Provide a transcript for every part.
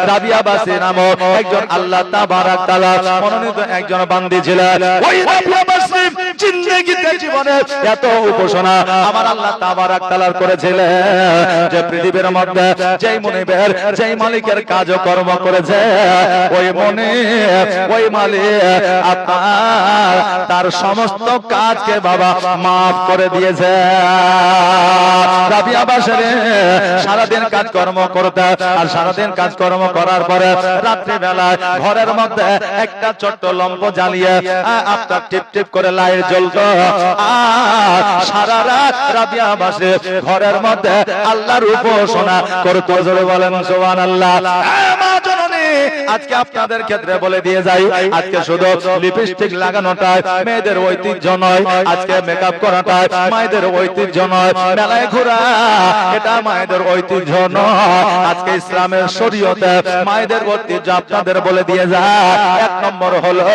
রাবিয়া বাসী নামক একজন আল্লাহ তাবারাক তাআলা মনোনীত একজন বান্দী ছিলেন। ওই রাবিয়া বাসী জিন্দেগিতে জীবনে এত উপাসনা আমার আল্লাহ তাবারাক তাআলা করেছিলেন যে পৃথিবীর মধ্যে যেই মুনিবের যেই মালিকের কাজকর্ম করেছে ওই ওই মালিক আপনার তার সমস্ত কাজকে বাবা মাফ করে দিয়েছে। রাবিয়া বাসী সারাদিন কাজকর্ম করতে আর সারাদিন কাজকর্ম করার পরে রাত্রি বেলায় ঘরের মধ্যে একটা ছোট্ট লম্ব জ্বালিয়ে আপনার টিপ টিপ করে লাইট জ্বলতো আর সারা রাত রাবিয়া বাসী ঘরের মধ্যে আল্লাহর উপাসনা করতো। জোরে বলেন সুবহানাল্লাহ। মা জননী আজকে আপনাদের ক্ষেত্রে বলে দিয়ে যাই, আজকে শুধু লিপস্টিক লাগানোটা মেয়েদের ঐতিহ্য নয়, আজকে মেকআপ করাটা মায়েদের ঐতিহ্য নয়, মেলায় ঘোরা এটা মায়েদের ঐতিহ্য নয়। আজকে ইসলামের শরীয়তে মায়েদের ঐতিহ্য আপনাদের বলে দিয়ে যায়। এক নম্বর হলো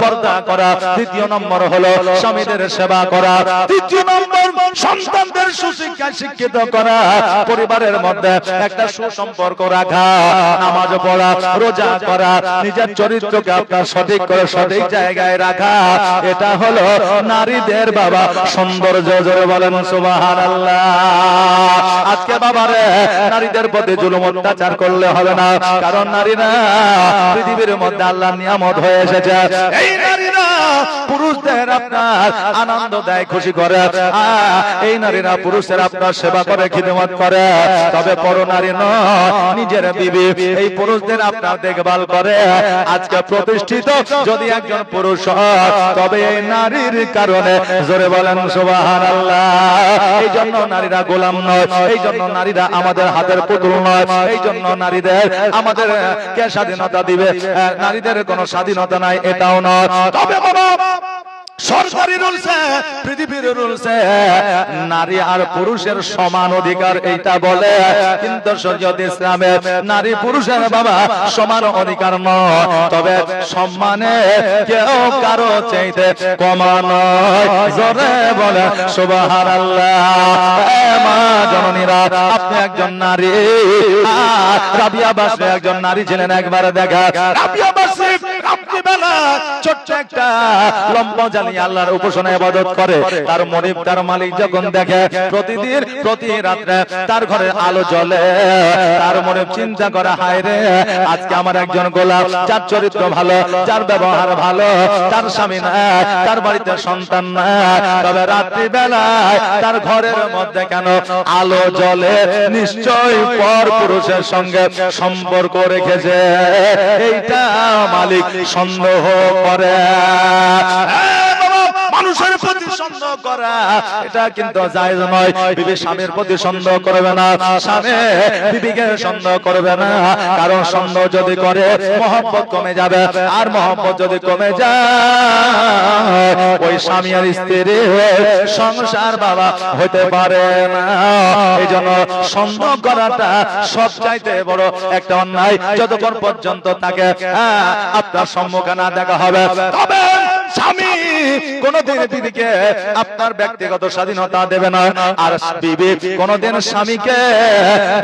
পর্দা করা, দ্বিতীয় নম্বর হলো স্বামীদের সেবা করা, তৃতীয় নম্বর সন্তানদের সুশিক্ষায় শিক্ষিত করা, পরিবারের মধ্যে একটা সুসম্পর্ক রাখা, নামাজ পড়া, রোজা করা, নিজের চরিত্রকে আপনার সঠিক করে সঠিক জায়গায় রাখা, এটা হলো নারীদের বাবা সৌন্দর্য। জোরে বলেন সুবহানাল্লাহ। আজকে বাবারে নারীদের প্রতি জুলুম অত্যাচার করলে হবে না, কারণ নারীরা পৃথিবীর মধ্যে আল্লাহর নিয়ামত হয়ে এসেছে। এই নারীরা পুরুষদের আপনার আনন্দ দেয়, খুশি করে, এই নারীরা পুরুষের আপনার সেবা করে, খিদমত করে, তবে পর নারী নয়, নিজের বিবি এই পুরুষদের আপনার দেখভাল করে। আজকে প্রতিষ্ঠিত যদি একজন পুরুষ হয় তবে এই নারীর কারণে। জোরে বলেন সুবহানাল্লাহ। এই জন্য নারীরা গোলাম নয়, এই জন্য নারীরা আমাদের হাতের পুতুল নয়, এই জন্য নারীদের আমাদের কে স্বাধীনতা দিবে? নারীদের কোনো স্বাধীনতা নাই, এটাও নয়। তবে বাবা সরকারি রুলসে, পৃথিবীর রুলসে নারী আর পুরুষের সমান অধিকার এইটা বলে, কিন্তু শরীয়ত ইসলামে নারী পুরুষের বাবা সমান অধিকার নয়, তবে সম্মানে কেউ কারো চাইতে কমা নয়। জোরে বলে সুবহানাল্লাহ। মা জননীরা আপনি একজন নারী, রাবিয়া বাসী একজন নারী ছিলেন। একবার দেখা রাবিয়া বাসী রাত্রিবেলা ছোট্ট একটা লম্ব জ্বালিয়ে আল্লাহর উপাসনা ইবাদত করে। তার মনিব তার মালিক যখন দেখে প্রতিদিন প্রতি রাতে তার ঘরে আলো জ্বলে, তার মনিব চিন্তা করে, হায় রে আজকে আমার একজন গোলাম যার চরিত্র ভালো, যার ব্যবহার ভালো, তার স্বামী নাই, তার বাড়িতে সন্তান নাই, তবে রাত্রি বেলায় তার ঘরের মধ্যে কেন আলো জ্বলে? নিশ্চয়ই পর পুরুষের সঙ্গে সম্পর্ক রেখেছে, এইটা মালিক সন্দেহ করে। মানুষের প্রতি সন্দেহ করা এটা কিন্তু জায়েজ নয়। বিবি স্বামীর প্রতি সন্দেহ করবে না, স্বামী বিবিকে সন্দেহ করবে না, কারণ সন্দেহ যদি করে মহব্বত কমে যাবে, আর মহব্বত যদি কমে যায় ওই স্বামী আর স্ত্রীর সংসার বাবা হতে পারে না। এই জন্য সন্দেহ করাটা সবচাইতে বড় একটা অন্যায়, যতক্ষণ পর্যন্ত তাকে আপনার সম্মুখে না দেখা হবে। তবে স্বামী কোনদিন বিবিকে আপনার ব্যক্তিগত স্বাধীনতা দেবে না, আর বিবি কোনদিন স্বামীকে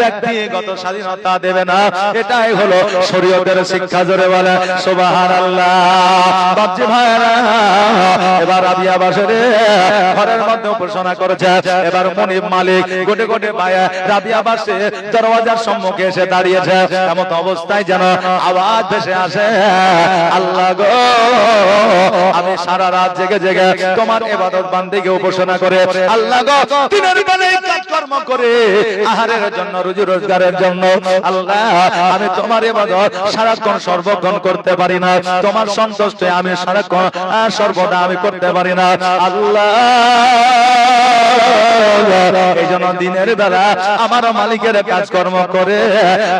ব্যক্তিগত স্বাধীনতা দেবে না। এটাই হলো শরীয়তের শিক্ষা। জোরে বলে সুবহানাল্লাহ। বাপজি ভাইরা, এবার রাবিয়া বাসী ঘরের মধ্যে উপাসনা করেছে। এবার মনিব মালিক গোটে গোটে পায়ে রাবিয়া বাসী দরওয়াজার সম্মুখে এসে দাঁড়িয়েছে। এমন অবস্থায় যেন আওয়াজ ভেসে আসে, আল্লাহ গো আমি সারা রাত জেগে জেগে তোমার ইবাদত বান্দিকে উপাসনা করে, আল্লাহ গো দিনের বেলায় কাজকর্ম করে আহারের জন্য, রুজি রোজগারের জন্য, আল্লাহ আমি তোমার ইবাদত সারাক্ষণ সর্বক্ষণ করতে পারি না, তোমার সন্তুষ্ট আমি সারাক্ষণ সর্বদা আমি করতে পারি না, আল্লাহ এই জন্য দিনের বেলা আমার মালিকের কাজকর্ম করে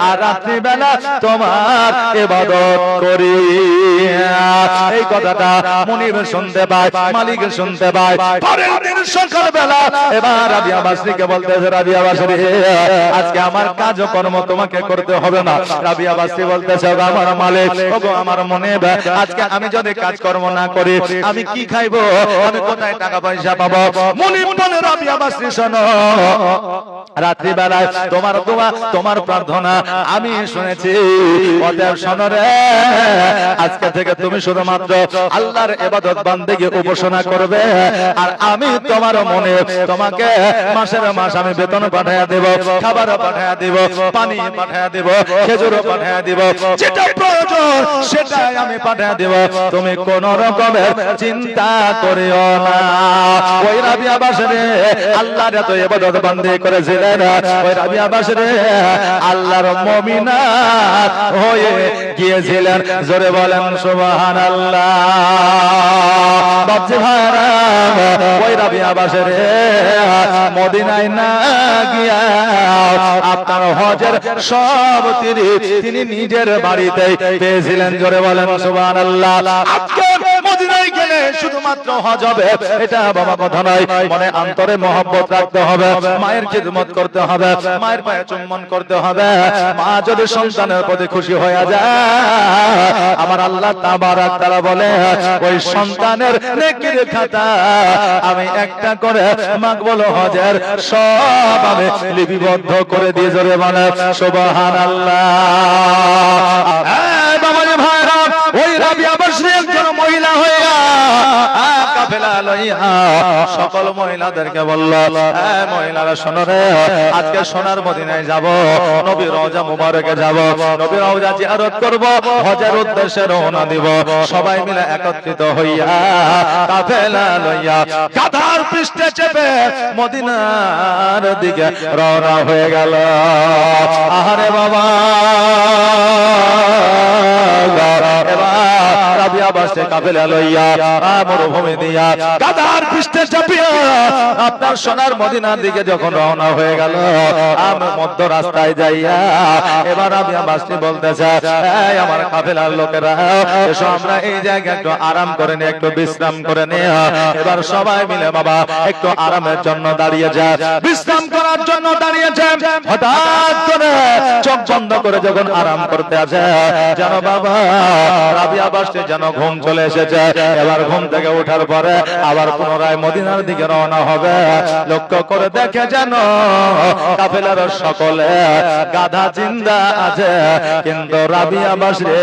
আর রাত্রি বেলা তোমার ইবাদত করি। এই কথাটা মুনিব শুনতে শুনতে পায়, মালিক শুনতে পায়। পরের দিন সকালবেলা এবার রাবিয়া বাসরীকে বলতেছে, রাবিয়া বাসরী আজকে আমার কাজকর্ম তোমাকে করতে হবে না। রাবিয়া বাসরী বলতেছে, ওগো আমার মালিক, ওগো আমার মনিব, আজকে আমি যদি কাজকর্ম না করি আমি কি খাইবো, আমি কোথায় টাকা পয়সা পাবো? মনিব বলে, রাবিয়া বাসরী শোনো, রাত্রি বেলায় তোমার দোয়া তোমার প্রার্থনা আমি শুনেছি, অতএব শোনো রে, আজকে থেকে তুমি শুধুমাত্র আল্লাহর ইবাদত বান্দেগি উপাসনা করবে, আর আমি তোমার মনে তোমাকে মাসের মাস আমি বেতন পাঠায়া দেব, খাবার পাঠায়া দেব, পানি পাঠায়া দেব, খেজুর পাঠায়া দেব, যেটা প্রয়োজন সেটাই আমি পাঠায়া দেব, তুমি কোন রকমের চিন্তা করিও না। ওই রাবিয়া বাসরী আল্লাহর এত ইবাদত বান্দি করেছিলেন, ওই রাবিয়া বাসরী আল্লাহর মুমিনাত হয়ে গিয়েছিলেন। জোরে বলেন সুবহানাল্লাহ। বাপজি ভাইরা, ওই রাবিয়া বাসরী মদিনায় না গিয়া আপনার হজের সব তিনি নিজের বাড়িতেই পেয়েছিলেন। জোরে বলেন সুবহানাল্লাহ। আজকে মদিনায় গেলে শুধুমাত্র হজ হবে এটা বাবা কথা নয়, মনে অন্তরে মহব্বত রাখতে হবে, মায়ের খিদমত করতে হবে, মায়ের পায়ে চুম্বন করতে হবে। মা যদি সন্তানের প্রতি খুশি হয়ে যায়, আমার আল্লাহ তাবারক তাআলা বলে ওই সন্তানের নেকির খাতা আমি একটা করে মাকবুল হজের সব আমি লিপিবদ্ধ করে দিয়ে। জোরে বলে সুবহানাল্লাহ। বাবাজি ভাইরা, ওই রাবিয়া বাসরী একজন মহিলা হইয়া কাফেলা লইয়া সকল মহিলাদেরকে বলল, মহিলারা শোনো রে, আজকে সোনার মদিনায় যাব, নবীর রওজা মুবারকে যাব, নবীর রওজা জিয়ারত করব, হজের উদ্দেশ্যে রওনা দিব। সবাই মিলে একত্রিত হইয়া কাফেলা লইয়া গাধার পৃষ্ঠে চেপে মদিনার দিকে রওনা হয়ে গেল। আহারে বাবা, রাবিয়া বাসরী কাফেলা লইয়া মরুভূমি দিয়া গাধার পৃষ্ঠে চাপিয়া আপনার সোনার মদিনার দিকে যখন রওনা হয়ে গেল, মধ্য রাস্তায় যাইয়া এবার রাবিয়া বাসরী বলতেছে, এই আমার কাফেলার লোকেরা, এসো আমরা এই জায়গায় একটু আরাম করে নি, একটু বিশ্রাম করে নি। এবার সবাই মিলে বাবা একটু আরামের জন্য দাঁড়িয়ে যায়, বিশ্রাম করার জন্য দাঁড়িয়ে যায়। হঠাৎ করে চোখ বন্ধ করে যখন আরাম করতে আছে, যেন বাবা রাবিয়া বাসরী যেন ঘুম চলে এসেছে। এবার ঘুম থেকে ওঠার পরে আবার পুনরায় মদিনার দিকে রওনা হবে। লক্ষ্য করে দেখে যেন কাফেলার সকলে গাধা জিন্দা আছে, কিন্তু রাবিয়া বাসরী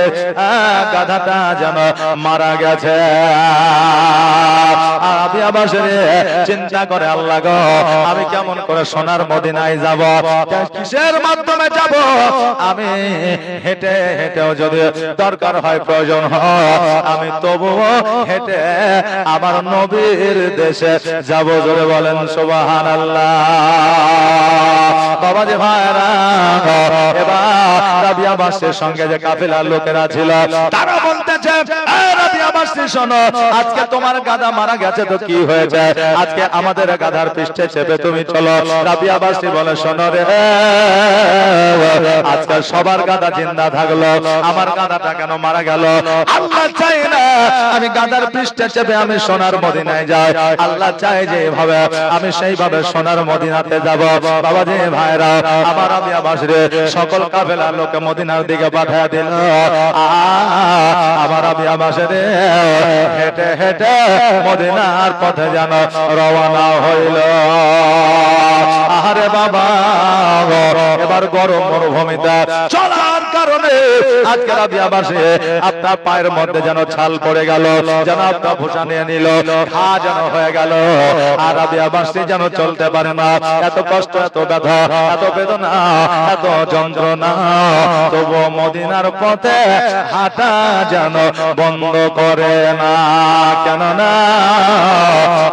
গাধাটা যেন মারা গেছে। রাবিয়া বাসরী চিন্তা করে, আল্লাহ গো, আমি কেমন করে সোনার মদিনায় যাব, কিসের মাধ্যমে যাব? আমি হেঁটে হেঁটেও যদি দরকার হয়, প্রয়োজন হয়, আমি তবুও হেঁটে আমার নবীর দেশে যাব। জোরে বলেন সুবহানাল্লাহ। বাবাজি ভাইরা, এবার রাবিয়া বাসরীর সঙ্গে যে কাফেলার লোকেরা ছিল তারা বলতেছে, রাবিয়া বাসরী শোনো, আজকে তোমার গাধা মারা গেছে তো কি হয়েছে, আজকে আমাদের গাধার পৃষ্ঠে চেপে তুমি চলো। রাবিয়া বাসরী বলে, শোনো রে, আজকাল সবার গাধা জিন্দা থাকলো, আমার গাধাটা কেন মারা গেল? আল্লাহ চাই না আমি গাধার পৃষ্ঠে চেপে আমি সোনার মদিনায় যাই, আল্লাহ চাই যে এভাবে আমি সেইভাবে সোনার মদিনাতে যাব। বাবাজি ভাইরা, আমার রাবিয়া বাসরী সকল কাফেলার লোকে মদিনার দিকে পাঠিয়ে দিল। আমার রাবিয়া বাসরী হেঁটে হেঁটে মদিনার পথে যেন রওনা হইল। আহারে বাবা, এবার গরম মরুভূমিতে চলার কারণে আজকে রাবিয়া বাসরী আপনার পায়ের মধ্যে যেন ছাল পড়ে গেল, যেন আপনার ভূষা নিয়ে নিল, ঘা যেন হয়ে গেল। আর রাবিয়া বাসরী যেন চলতে পারে না, এত কষ্ট, এত ব্যথা, এত বেদনা, এত যন্ত্রণা, তবু মদিনার পথে হাঁটা যেন বন্ধ করে না। কেননা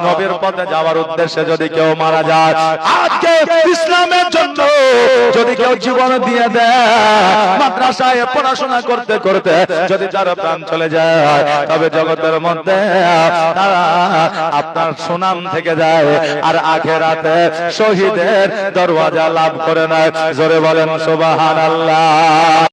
নবীর পথে যাওয়ার উদ্দেশ্যে যদি কেউ মারা যায়, আজকে ইসলামের জন্য যদি কেউ জীবন দিয়ে দেয়, মাদ্রাসায় পড়াশোনা করতে করতে যদি তার প্রাণ চলে যায়, তবে জগতের মধ্যে তারা আপনার সুনাম থেকে যায়, আর আখিরাতে শহীদের দরওয়াজা লাভ করে নেয়। জোরে বলেন সুবহানাল্লাহ।